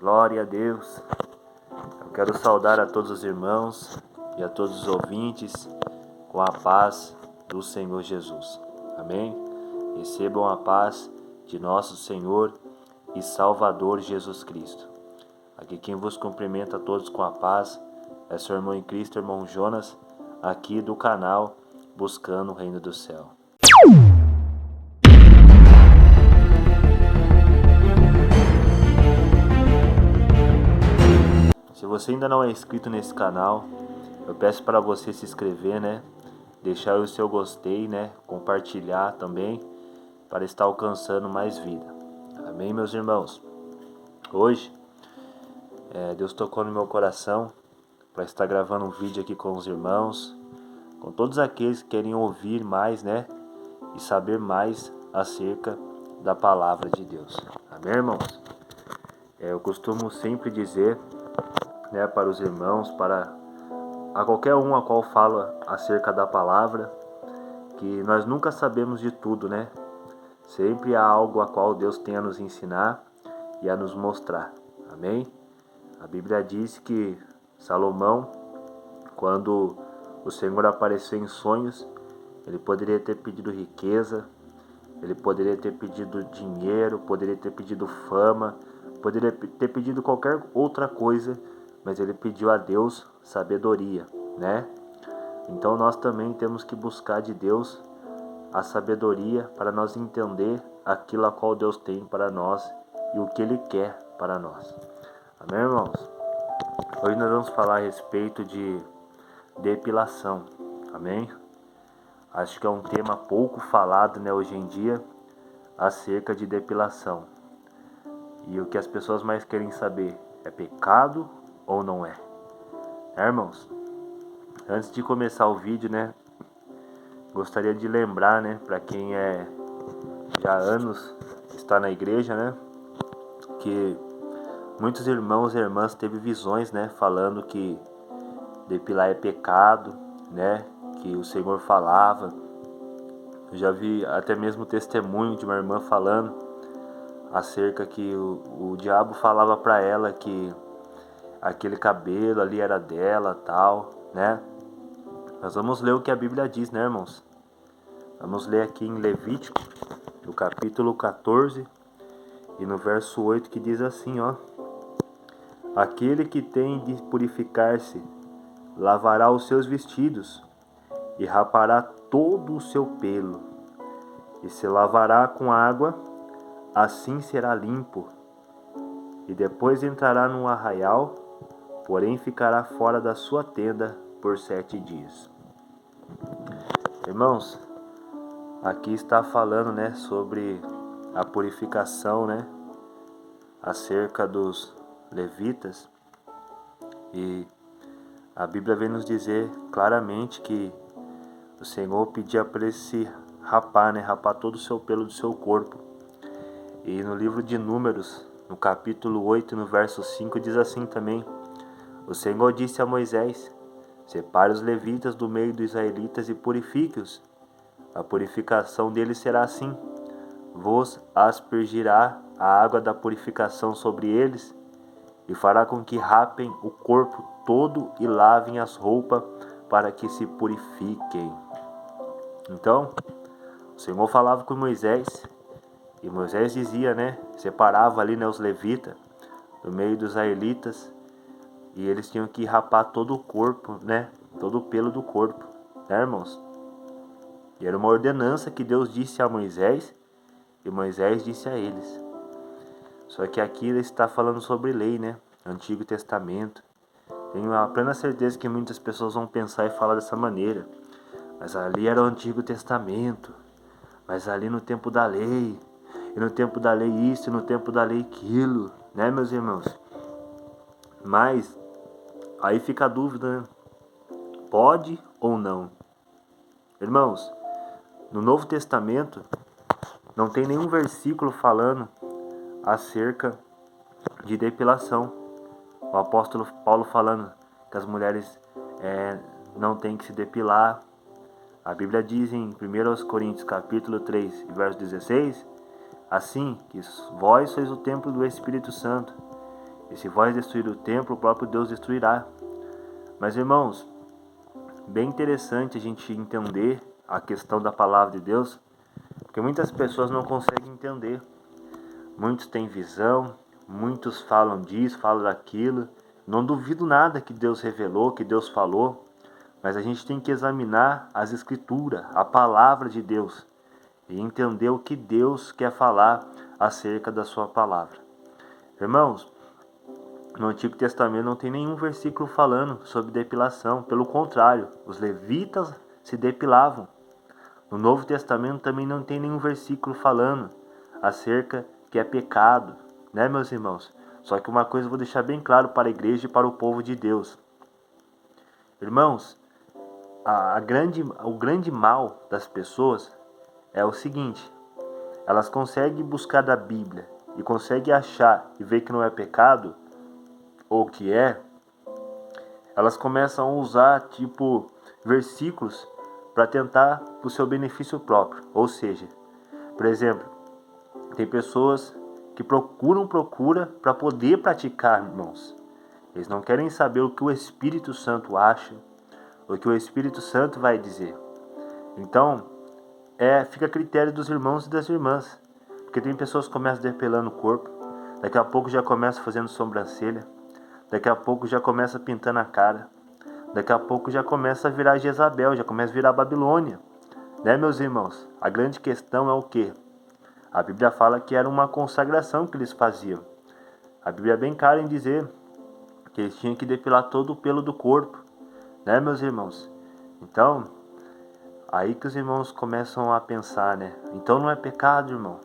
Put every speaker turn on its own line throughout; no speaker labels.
Glória a Deus. Eu quero saudar a todos os irmãos e a todos os ouvintes com a paz do Senhor Jesus. Amém? Recebam a paz de nosso Senhor e Salvador Jesus Cristo. Aqui quem vos cumprimenta a todos com a paz é seu irmão em Cristo, irmão Jonas, aqui do canal Buscando o Reino do Céu. Se você ainda não é inscrito nesse canal, eu peço para você se inscrever, né? Deixar o seu gostei, né? Compartilhar também, para estar alcançando mais vida. Amém, meus irmãos? Hoje, Deus tocou no meu coração para estar gravando um vídeo aqui com os irmãos, com todos aqueles que querem ouvir mais, né? E saber mais acerca da palavra de Deus. Amém, irmãos? Eu costumo sempre dizer, né, para os irmãos, para a qualquer um a qual fala acerca da palavra, que nós nunca sabemos de tudo, né? Sempre há algo a qual Deus tem a nos ensinar e a nos mostrar. Amém? A Bíblia diz que Salomão, quando o Senhor apareceu em sonhos, ele poderia ter pedido riqueza, ele poderia ter pedido dinheiro, poderia ter pedido fama, poderia ter pedido qualquer outra coisa, mas ele pediu a Deus sabedoria, né? Então nós também temos que buscar de Deus a sabedoria para nós entender aquilo a qual Deus tem para nós e o que Ele quer para nós. Amém, irmãos? Hoje nós vamos falar a respeito de depilação. Amém? Acho que é um tema pouco falado, né, hoje em dia, acerca de depilação. E o que as pessoas mais querem saber é pecado ou não é? Né, irmãos? Antes de começar o vídeo, né, gostaria de lembrar, né, para quem já há anos está na igreja, né, que muitos irmãos e irmãs teve visões, né, falando que depilar é pecado, né, que o Senhor falava. Eu já vi até mesmo testemunho de uma irmã falando acerca que o diabo falava para ela que aquele cabelo ali era dela, tal, né? Nós vamos ler o que a Bíblia diz, né, irmãos? Vamos ler aqui em Levítico, no capítulo 14 e no verso 8, que diz assim, ó: aquele que tem de purificar-se lavará os seus vestidos e rapará todo o seu pelo e se lavará com água, assim será limpo, e depois entrará num arraial, porém ficará fora da sua tenda por 7 dias. Irmãos, aqui está falando, né, sobre a purificação, né, acerca dos levitas, e a Bíblia vem nos dizer claramente que o Senhor pedia para ele se rapar, né, rapar todo o seu pelo do seu corpo. E no livro de Números, no capítulo 8, no verso 5, diz assim também: o Senhor disse a Moisés: separe os levitas do meio dos israelitas e purifique-os. A purificação deles será assim: vos aspergirá a água da purificação sobre eles, e fará com que rapem o corpo todo e lavem as roupas, para que se purifiquem. Então, o Senhor falava com Moisés, e Moisés dizia, né, separava ali, né, os levitas do meio dos israelitas, e eles tinham que rapar todo o corpo, né, todo o pelo do corpo, né, irmãos? E era uma ordenança que Deus disse a Moisés, e Moisés disse a eles. Só que aqui ele está falando sobre lei, né, Antigo Testamento. Tenho a plena certeza que muitas pessoas vão pensar e falar dessa maneira: mas ali era o Antigo Testamento, mas ali no tempo da lei, e no tempo da lei isso, e no tempo da lei aquilo, né, meus irmãos? Mas aí fica a dúvida, né? Pode ou não? Irmãos, no Novo Testamento não tem nenhum versículo falando acerca de depilação. O apóstolo Paulo falando que as mulheres não têm que se depilar. A Bíblia diz em 1 Coríntios capítulo 3, verso 16, assim, que vós sois o templo do Espírito Santo, E se vós destruir o templo, o próprio Deus destruirá. Mas, irmãos, bem interessante a gente entender a questão da palavra de Deus, porque muitas pessoas não conseguem entender. Muitos têm visão, muitos falam disso, falam daquilo. Não duvido nada que Deus revelou, que Deus falou, mas a gente tem que examinar as escrituras, a palavra de Deus, e entender o que Deus quer falar acerca da sua palavra. Irmãos, no Antigo Testamento não tem nenhum versículo falando sobre depilação. Pelo contrário, os levitas se depilavam. No Novo Testamento também não tem nenhum versículo falando acerca que é pecado, né, meus irmãos? Só que uma coisa eu vou deixar bem claro para a igreja e para o povo de Deus. Irmãos, o grande mal das pessoas é o seguinte: elas conseguem buscar da Bíblia e conseguem achar e ver que não é pecado, ou que é, elas começam a usar versículos para tentar o seu benefício próprio. Ou seja, por exemplo, tem pessoas que procuram para poder praticar, irmãos. Eles não querem saber o que o Espírito Santo acha, o que o Espírito Santo vai dizer. Então, fica a critério dos irmãos e das irmãs. Porque tem pessoas que começam depilando o corpo, daqui a pouco já começa fazendo sobrancelha, daqui a pouco já começa pintando a cara, daqui a pouco já começa a virar Jezabel, já começa a virar Babilônia. Né, meus irmãos? A grande questão é o quê? A Bíblia fala que era uma consagração que eles faziam. A Bíblia é bem clara em dizer que eles tinham que depilar todo o pelo do corpo. Né, meus irmãos? Então, aí que os irmãos começam a pensar, né? Então não é pecado, irmão.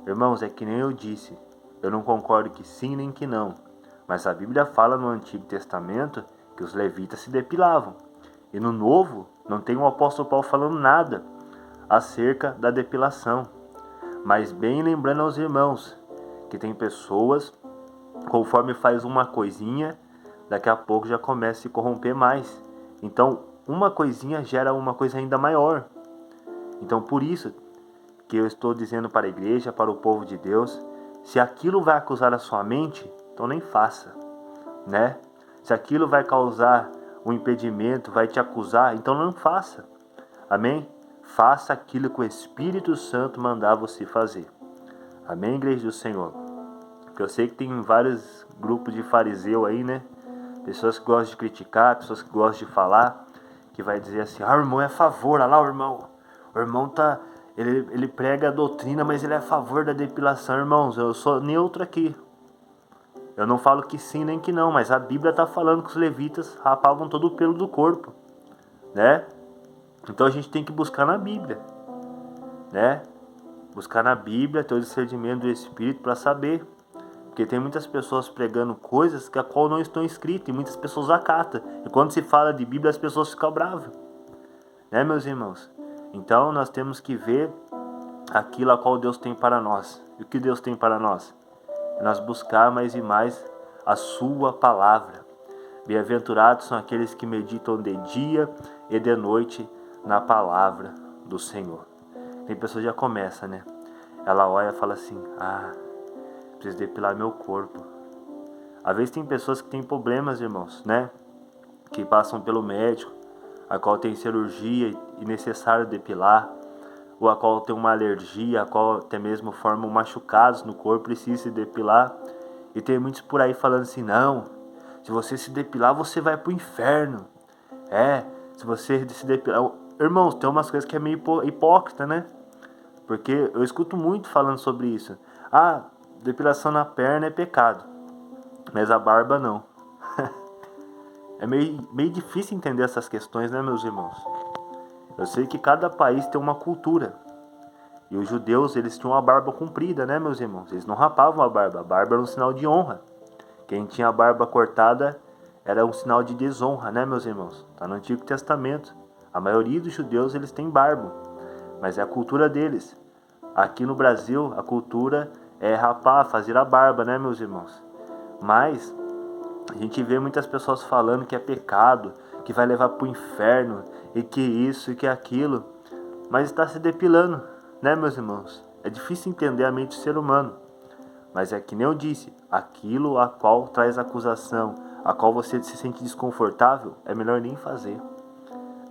Irmãos, é que nem eu disse. Eu não concordo que sim nem que não. Mas a Bíblia fala no Antigo Testamento que os levitas se depilavam. E no Novo, não tem o apóstolo Paulo falando nada acerca da depilação. Mas bem lembrando aos irmãos que tem pessoas, conforme faz uma coisinha, daqui a pouco já começa a se corromper mais. Então, uma coisinha gera uma coisa ainda maior. Então, por isso que eu estou dizendo para a igreja, para o povo de Deus, se aquilo vai acusar a sua mente, então nem faça, né? Se aquilo vai causar um impedimento, vai te acusar, então não faça. Amém? Faça aquilo que o Espírito Santo mandar você fazer. Amém, igreja do Senhor? Porque eu sei que tem vários grupos de fariseu aí, né? Pessoas que gostam de criticar, pessoas que gostam de falar, que vai dizer assim: o irmão é a favor, olha lá o irmão. O irmão tá... Ele prega a doutrina, mas ele é a favor da depilação. Irmãos, eu sou neutro aqui. Eu não falo que sim nem que não, mas a Bíblia está falando que os levitas rapavam todo o pelo do corpo, né? Então a gente tem que buscar na Bíblia, né? Buscar na Bíblia, ter o discernimento do Espírito para saber. Porque tem muitas pessoas pregando coisas que a qual não estão escritas e muitas pessoas acatam. E quando se fala de Bíblia, as pessoas ficam bravas, né, meus irmãos? Então nós temos que ver aquilo a qual Deus tem para nós. E o que Deus tem para nós? É nós buscar mais e mais a sua palavra. Bem-aventurados são aqueles que meditam de dia e de noite na palavra do Senhor. Tem pessoa que já começa, né? Ela olha e fala assim: preciso depilar meu corpo. Às vezes tem pessoas que têm problemas, irmãos, né? Que passam pelo médico, a qual tem cirurgia e necessário depilar, ou a qual tem uma alergia, a qual até mesmo formam machucados no corpo, precisa se depilar. E tem muitos por aí falando assim: não, se você se depilar, você vai pro inferno. Se você se depilar... Irmãos, tem umas coisas que é meio hipócrita, né? Porque eu escuto muito falando sobre isso. Depilação na perna é pecado, mas a barba não. É meio difícil entender essas questões, né, meus irmãos? Eu sei que cada país tem uma cultura. E os judeus, eles tinham a barba comprida, né, meus irmãos? Eles não rapavam a barba. A barba era um sinal de honra. Quem tinha a barba cortada era um sinal de desonra, né, meus irmãos? Está no Antigo Testamento. A maioria dos judeus, eles têm barba. Mas é a cultura deles. Aqui no Brasil, a cultura é rapar, fazer a barba, né, meus irmãos? Mas a gente vê muitas pessoas falando que é pecado, que vai levar para o inferno, e que isso e que aquilo. Mas está se depilando, né, meus irmãos? É difícil entender a mente do ser humano. Mas é que nem eu disse, aquilo a qual traz acusação, a qual você se sente desconfortável, é melhor nem fazer.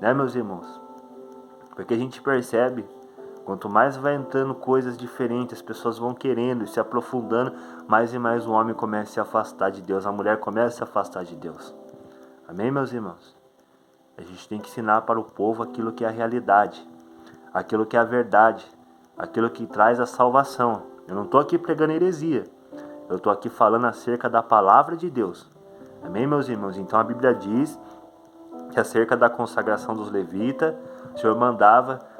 Né, meus irmãos? Porque a gente percebe, quanto mais vai entrando coisas diferentes, as pessoas vão querendo e se aprofundando, mais e mais o homem começa a se afastar de Deus, a mulher começa a se afastar de Deus. Amém, meus irmãos? A gente tem que ensinar para o povo aquilo que é a realidade, aquilo que é a verdade, aquilo que traz a salvação. Eu não estou aqui pregando heresia, eu estou aqui falando acerca da palavra de Deus. Amém, meus irmãos? Então a Bíblia diz que acerca da consagração dos levitas, o Senhor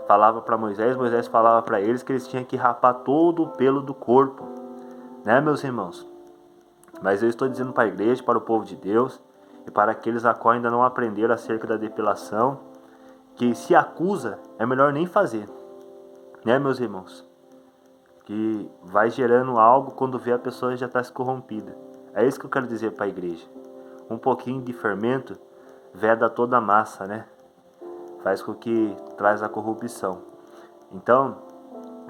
falava para Moisés, Moisés falava para eles que eles tinham que rapar todo o pelo do corpo. Né, meus irmãos? Mas eu estou dizendo para a igreja, para o povo de Deus, e para aqueles a qual ainda não aprenderam acerca da depilação, que se acusa, é melhor nem fazer. Né, meus irmãos? Que vai gerando algo quando vê a pessoa já está se corrompida. É isso que eu quero dizer para a igreja. Um pouquinho de fermento veda toda a massa, né? Faz com que traz a corrupção. Então,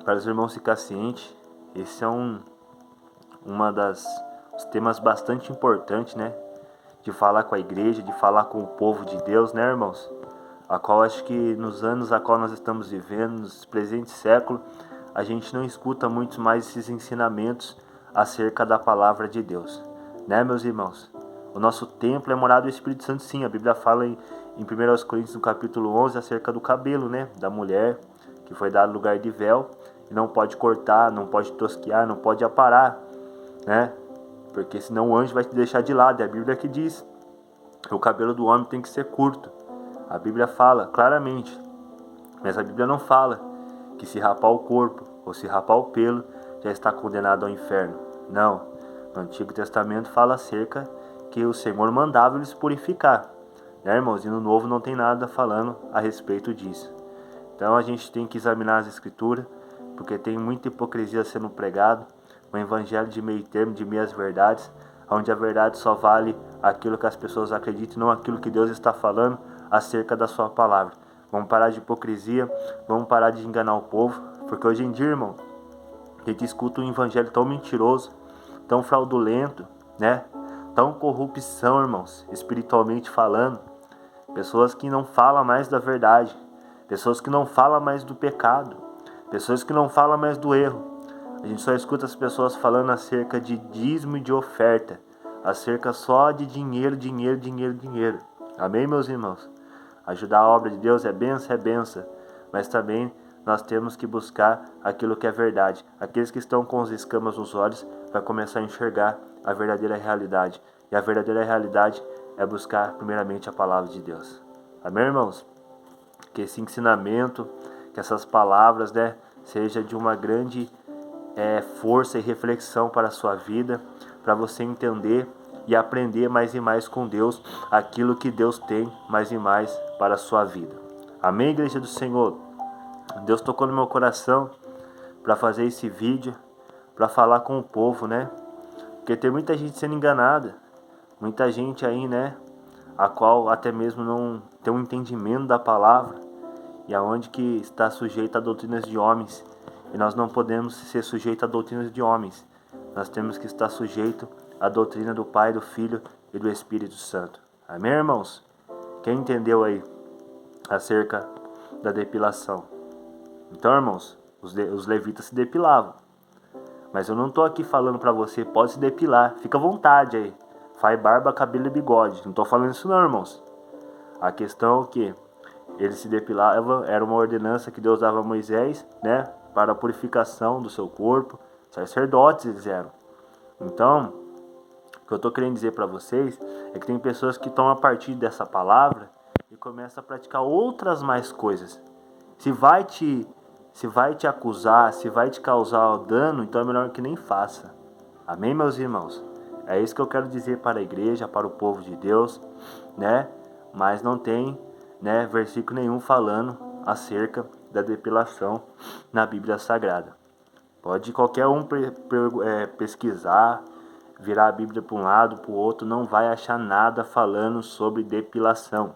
para os irmãos ficar cientes, esse é os temas bastante importantes, né? De falar com a igreja, de falar com o povo de Deus, né, irmãos? A qual acho que nos anos a qual nós estamos vivendo, nos presentes séculos, a gente não escuta muito mais esses ensinamentos acerca da palavra de Deus, né, meus irmãos? O nosso templo é morada do Espírito Santo, sim. A Bíblia fala em 1 Coríntios, no capítulo 11, acerca do cabelo, né, da mulher, que foi dado lugar de véu, e não pode cortar, não pode tosquiar, não pode aparar, né? Porque senão o anjo vai te deixar de lado. É a Bíblia que diz que o cabelo do homem tem que ser curto. A Bíblia fala claramente, mas a Bíblia não fala que se rapar o corpo ou se rapar o pelo já está condenado ao inferno. Não. No Antigo Testamento fala acerca que o Senhor mandava eles purificar, né, irmãos? E no Novo não tem nada falando a respeito disso. Então a gente tem que examinar as Escrituras, porque tem muita hipocrisia sendo pregado, um evangelho de meio termo, de meias verdades, onde a verdade só vale aquilo que as pessoas acreditam, não aquilo que Deus está falando acerca da sua palavra. Vamos parar de hipocrisia, vamos parar de enganar o povo, porque hoje em dia, irmão, a gente escuta um evangelho tão mentiroso, tão fraudulento, né? Tão corrupção, irmãos, espiritualmente falando. Pessoas que não falam mais da verdade, pessoas que não falam mais do pecado, pessoas que não falam mais do erro. A gente só escuta as pessoas falando acerca de dízimo e de oferta, acerca só de dinheiro, dinheiro, dinheiro, dinheiro. Amém, meus irmãos? Ajudar a obra de Deus é benção, mas também nós temos que buscar aquilo que é verdade. Aqueles que estão com as escamas nos olhos vai começar a enxergar a verdadeira realidade. E a verdadeira realidade é buscar primeiramente a palavra de Deus. Amém, irmãos? Que esse ensinamento, que essas palavras, né, seja de uma grande força e reflexão para a sua vida, para você entender e aprender mais e mais com Deus aquilo que Deus tem mais e mais para a sua vida. Amém, igreja do Senhor? Deus tocou no meu coração para fazer esse vídeo, para falar com o povo, né? Porque tem muita gente sendo enganada, muita gente aí, né, a qual até mesmo não tem um entendimento da palavra e aonde que está sujeita a doutrinas de homens. E nós não podemos ser sujeitos a doutrinas de homens. Nós temos que estar sujeito à doutrina do Pai, do Filho e do Espírito Santo. Amém, irmãos? Quem entendeu aí acerca da depilação? Então, irmãos, os levitas se depilavam. Mas eu não estou aqui falando para você, pode se depilar. Fica à vontade aí. Faz barba, cabelo e bigode. Não estou falando isso não, irmãos. A questão é o quê? Eles se depilavam, era uma ordenança que Deus dava a Moisés, né? Para a purificação do seu corpo. Sacerdotes eles eram. Então, o que eu estou querendo dizer para vocês é que tem pessoas que estão a partir dessa palavra e começam a praticar outras mais coisas. Se vai te acusar, se vai te causar dano, então é melhor que nem faça. Amém, meus irmãos? É isso que eu quero dizer para a igreja, para o povo de Deus, né? Mas não tem, né, versículo nenhum falando acerca da depilação na Bíblia Sagrada. Pode qualquer um pesquisar, virar a Bíblia para um lado, para o outro, não vai achar nada falando sobre depilação.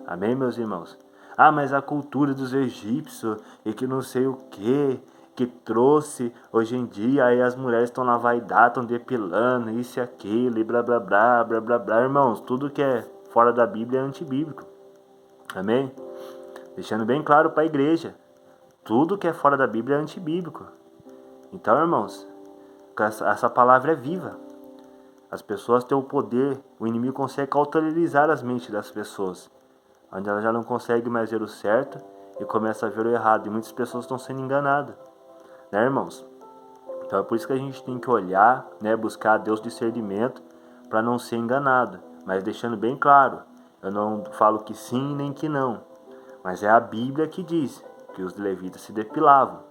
Amém, meus irmãos? Ah, mas a cultura dos egípcios e que não sei o que, que trouxe hoje em dia, aí as mulheres estão na vaidade, estão depilando, isso e aquilo, e blá blá blá, blá blá blá. Irmãos, tudo que é fora da Bíblia é antibíblico. Amém? Deixando bem claro para a igreja, tudo que é fora da Bíblia é antibíblico. Então, irmãos, essa palavra é viva. As pessoas têm o poder, o inimigo consegue cauterizar as mentes das pessoas, onde ela já não consegue mais ver o certo e começa a ver o errado. E muitas pessoas estão sendo enganadas, né, irmãos? Então é por isso que a gente tem que olhar, né, buscar a Deus discernimento para não ser enganado. Mas deixando bem claro, eu não falo que sim nem que não, mas é a Bíblia que diz que os levitas se depilavam.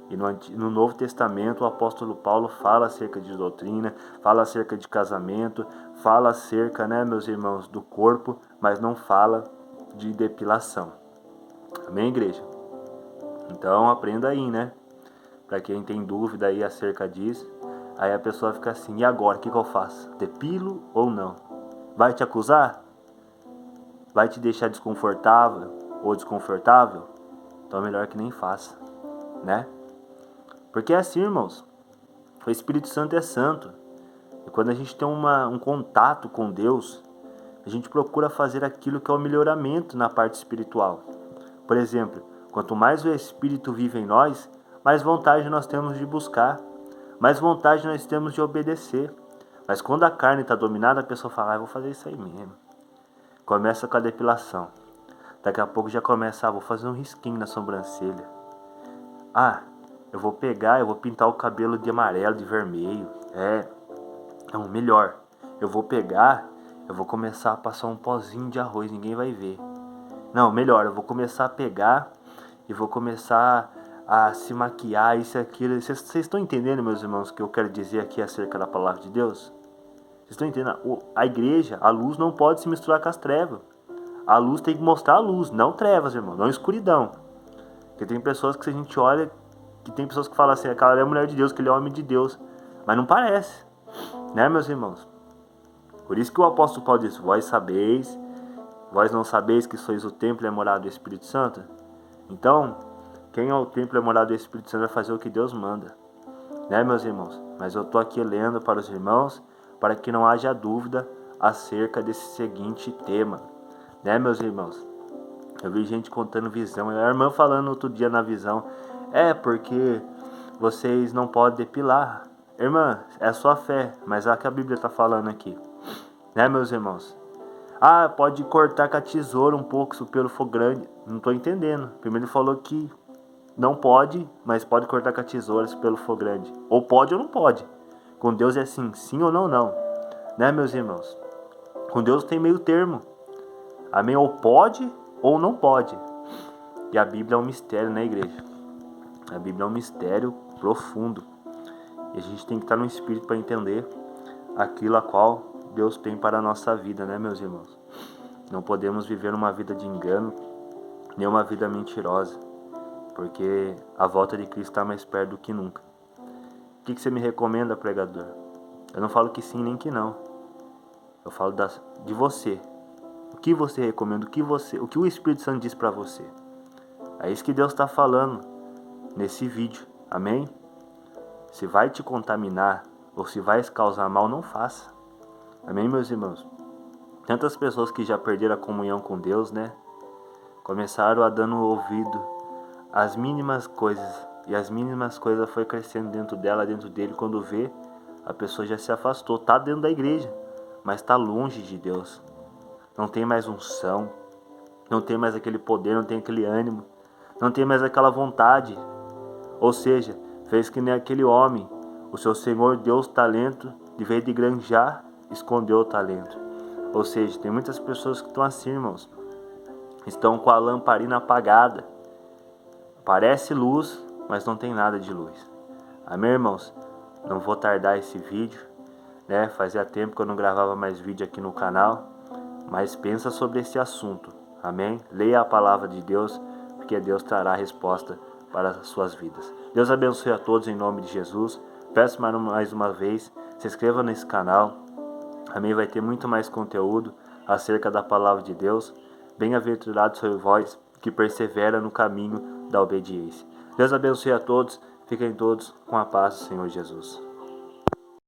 E no Novo Testamento o apóstolo Paulo fala acerca de doutrina, fala acerca de casamento, fala acerca, né, meus irmãos, do corpo, mas não fala de depilação. Amém, igreja? Então aprenda aí, né? Para quem tem dúvida aí acerca disso, aí a pessoa fica assim, e agora, o que eu faço? Depilo ou não? Vai te acusar? Vai te deixar desconfortável ou desconfortável? Então é melhor que nem faça, né? Porque é assim, irmãos, o Espírito Santo é santo. E quando a gente tem um contato com Deus, a gente procura fazer aquilo que é o melhoramento na parte espiritual. Por exemplo, quanto mais o Espírito vive em nós, mais vontade nós temos de buscar, mais vontade nós temos de obedecer. Mas quando a carne está dominada, a pessoa fala, eu vou fazer isso aí mesmo. Começa com a depilação. Daqui a pouco já começa, vou fazer um risquinho na sobrancelha. Eu vou pintar o cabelo de amarelo, de vermelho. Não, melhor. Eu vou começar a passar um pozinho de arroz, ninguém vai ver. Não, melhor, eu vou começar a pegar e vou começar a se maquiar, isso e aquilo. Vocês estão entendendo, meus irmãos, o que eu quero dizer aqui acerca da palavra de Deus? Vocês estão entendendo? A igreja, a luz não pode se misturar com as trevas. A luz tem que mostrar a luz, não trevas, irmão, não escuridão. Porque tem pessoas que se a gente olha, que tem pessoas que falam assim, aquela é a mulher de Deus, aquele é homem de Deus. Mas não parece, né, meus irmãos? Por isso que o apóstolo Paulo diz, vós não sabeis que sois o templo e a morada do Espírito Santo? Então, quem é o templo e a morada do Espírito Santo vai fazer o que Deus manda, né, meus irmãos? Mas eu estou aqui lendo para os irmãos, para que não haja dúvida acerca desse seguinte tema, né, meus irmãos? Eu vi gente contando visão, a irmã falando outro dia na visão, porque vocês não podem depilar. Irmã, é a sua fé, mas é o que a Bíblia está falando aqui, né, meus irmãos? Pode cortar com a tesoura um pouco se o pelo for grande. Não estou entendendo. Primeiro ele falou que não pode, mas pode cortar com a tesoura se o pelo for grande. Ou pode ou não pode. Com Deus é assim, sim ou não, não. Né, meus irmãos? Com Deus tem meio termo. Amém? Ou pode ou não pode. E a Bíblia é um mistério, né, igreja? A Bíblia é um mistério profundo. E a gente tem que estar no Espírito para entender aquilo a qual Deus tem para a nossa vida, né, meus irmãos? Não podemos viver uma vida de engano, nem uma vida mentirosa, porque a volta de Cristo está mais perto do que nunca. O que você me recomenda, pregador? Eu não falo que sim nem que não. Eu falo de você. O que você recomenda? O que o Espírito Santo diz para você? É isso que Deus está falando nesse vídeo. Amém? Se vai te contaminar ou se vai causar mal, não faça. Amém, meus irmãos? Tantas pessoas que já perderam a comunhão com Deus, né? Começaram a dando ouvido às mínimas coisas. E as mínimas coisas foi crescendo dentro dela, dentro dele. Quando vê, a pessoa já se afastou. Está dentro da igreja, mas está longe de Deus. Não tem mais unção. Não tem mais aquele poder, não tem aquele ânimo. Não tem mais aquela vontade. Ou seja, fez que nem aquele homem. O seu Senhor deu o talento, de vez de granjar, escondeu o talento. Ou seja, tem muitas pessoas que estão assim, irmãos. Estão com a lamparina apagada. Parece luz, mas não tem nada de luz. Amém, irmãos? Não vou tardar esse vídeo, né? Fazia tempo que eu não gravava mais vídeo aqui no canal. Mas pensa sobre esse assunto. Amém? Leia a palavra de Deus, porque Deus trará a resposta para as suas vidas. Deus abençoe a todos em nome de Jesus. Peço mais uma vez, se inscreva nesse canal. Amém? Vai ter muito mais conteúdo acerca da palavra de Deus. Bem-aventurado sois vós que persevera no caminho da obediência. Deus abençoe a todos. Fiquem todos com a paz do Senhor Jesus.